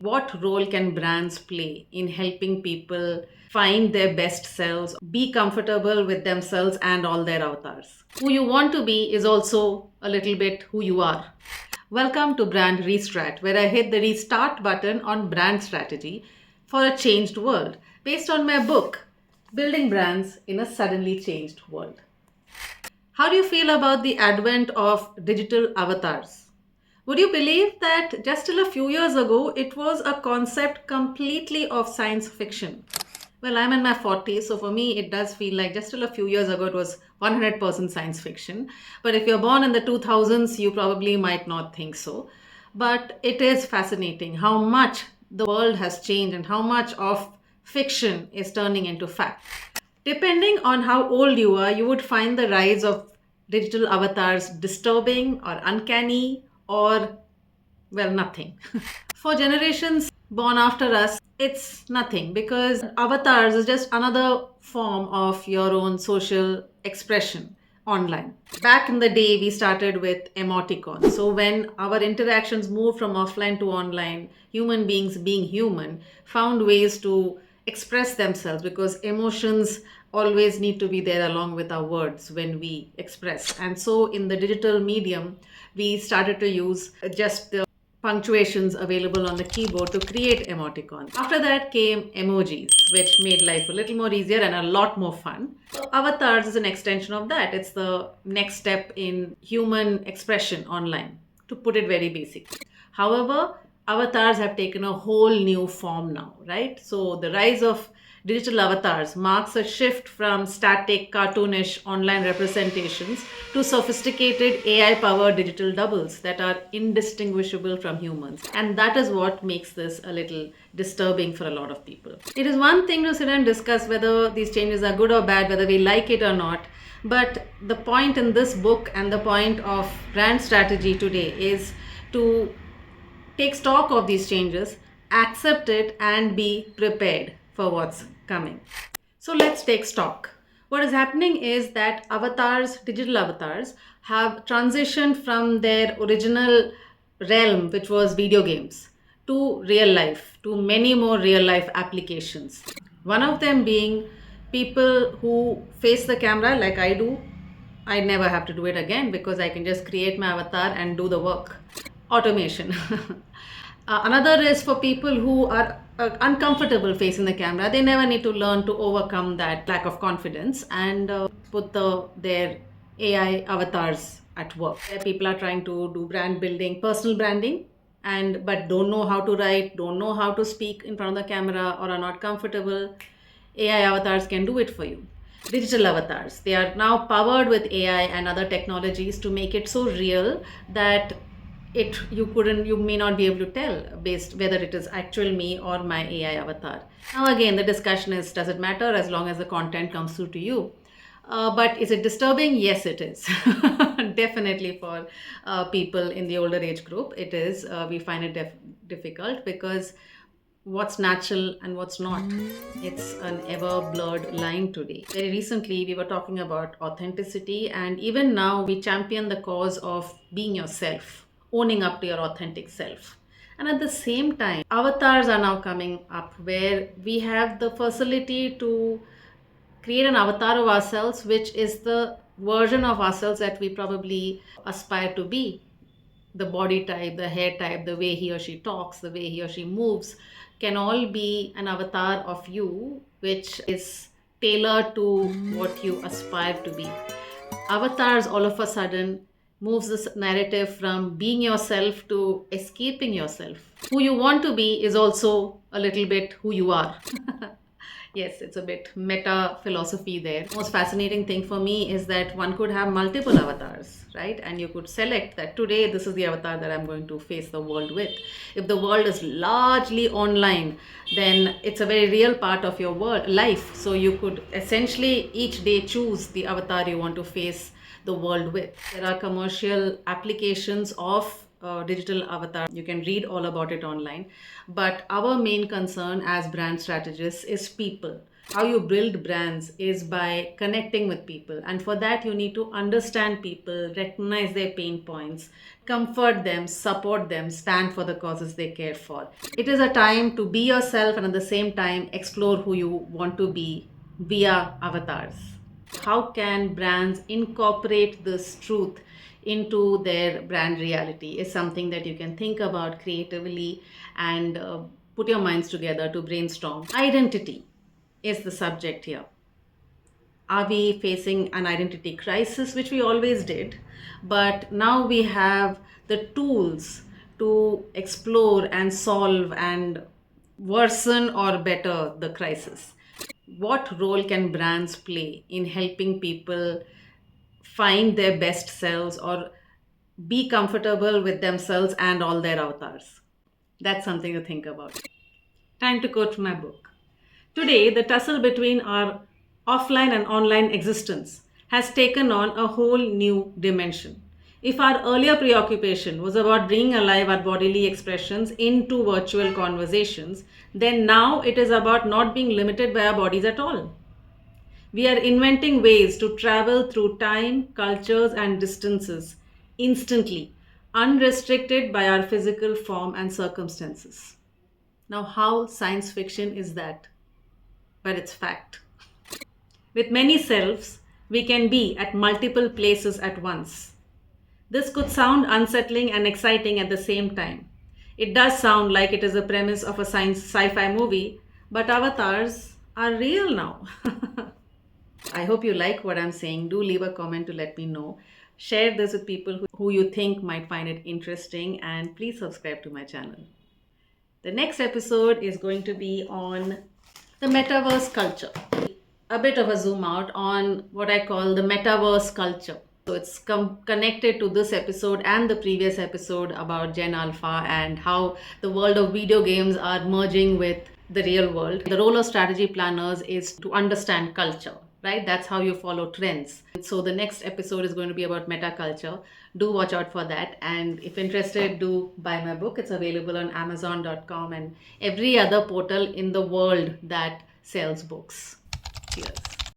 What role can brands play in helping people find their best selves, be comfortable with themselves and all their avatars? Who you want to be is also a little bit who you are. Welcome to Brand Restrat, where I hit the restart button on brand strategy for a changed world, based on my book, Building Brands in a Suddenly Changed World. How do you feel about the advent of digital avatars? Would you believe that just till a few years ago, it was a concept completely of science fiction? Well, I'm in my 40s, so for me, it does feel like just till a few years ago, it was 100% science fiction. But if you're born in the 2000s, you probably might not think so. But it is fascinating how much the world has changed and how much of fiction is turning into fact. Depending on how old you are, you would find the rise of digital avatars disturbing or uncanny or, well, nothing. For generations born after us, it's nothing because avatars is just another form of your own social expression online. Back in the day, we started with emoticons. So, when our interactions moved from offline to online, human beings, being human, found ways to express themselves because emotions always need to be there along with our words when we express. And so, in the digital medium, we started to use just the punctuations available on the keyboard to create emoticons. After that came emojis, which made life a little more easier and a lot more fun. So avatars is an extension of that. It's the next step in human expression online, to put it very basically. However, avatars have taken a whole new form now, right? So the rise of digital avatars marks a shift from static, cartoonish online representations to sophisticated AI powered digital doubles that are indistinguishable from humans. And that is what makes this a little disturbing for a lot of people. It is one thing to sit and discuss whether these changes are good or bad, whether we like it or not. But the point in this book and the point of brand strategy today is to take stock of these changes, accept it, and be prepared for what's coming. So let's take stock. What is happening is that avatars, digital avatars, have transitioned from their original realm, which was video games, to real life, to many more real life applications. One of them being people who face the camera like I do. I never have to do it again because I can just create my avatar and do the work. Automation. Another is for people who are uncomfortable facing the camera. They never need to learn to overcome that lack of confidence and put their AI avatars at work. Where people are trying to do brand building, personal branding, and but don't know how to write, don't know how to speak in front of the camera, or are not comfortable. AI avatars can do it for you. Digital avatars, they are now powered with AI and other technologies to make it so real that you may not be able to tell based whether it is actual me or my AI avatar. Now again, the discussion is, does it matter as long as the content comes through to you? But is it disturbing? Yes, it is. Definitely for people in the older age group, it is. We find it difficult because what's natural and what's not. It's an ever blurred line today. Very recently, we were talking about authenticity, and even now, we champion the cause of being yourself, owning up to your authentic self. And at the same time, avatars are now coming up where we have the facility to create an avatar of ourselves, which is the version of ourselves that we probably aspire to be. The body type, the hair type, the way he or she talks, the way he or she moves can all be an avatar of you, which is tailored to what you aspire to be. Avatars all of a sudden moves this narrative from being yourself to escaping yourself. Who you want to be is also a little bit who you are. Yes, it's a bit meta philosophy there. Most fascinating thing for me is that one could have multiple avatars, right? And you could select that today this is the avatar that I'm going to face the world with. If the world is largely online, then it's a very real part of your world life. So you could essentially each day choose the avatar you want to face the world with. There are commercial applications of digital avatar. You can read all about it online. But our main concern as brand strategists is people. How you build brands is by connecting with people. And for that, you need to understand people, recognize their pain points, comfort them, support them, stand for the causes they care for. It is a time to be yourself and at the same time explore who you want to be via avatars. How can brands incorporate this truth into their brand reality is something that you can think about creatively and put your minds together to brainstorm. Identity is the subject here. Are we facing an identity crisis, which we always did, but now we have the tools to explore and solve and worsen or better the crisis? What role can brands play in helping people find their best selves or be comfortable with themselves and all their avatars? That's something to think about. Time to quote from my book. Today, the tussle between our offline and online existence has taken on a whole new dimension. If our earlier preoccupation was about bringing alive our bodily expressions into virtual conversations, then now it is about not being limited by our bodies at all. We are inventing ways to travel through time, cultures, and distances instantly, unrestricted by our physical form and circumstances. Now, how science fiction is that? But it's fact. With many selves, we can be at multiple places at once. This could sound unsettling and exciting at the same time. It does sound like it is a premise of a science sci-fi movie, but avatars are real now. I hope you like what I'm saying. Do leave a comment to let me know. Share this with people who you think might find it interesting, and please subscribe to my channel. The next episode is going to be on the metaverse culture. A bit of a zoom out on what I call the metaverse culture. So it's connected to this episode and the previous episode about Gen Alpha and how the world of video games are merging with the real world. The role of strategy planners is to understand culture, right? That's how you follow trends. So the next episode is going to be about meta culture. Do watch out for that. And if interested, do buy my book. It's available on Amazon.com and every other portal in the world that sells books. Cheers.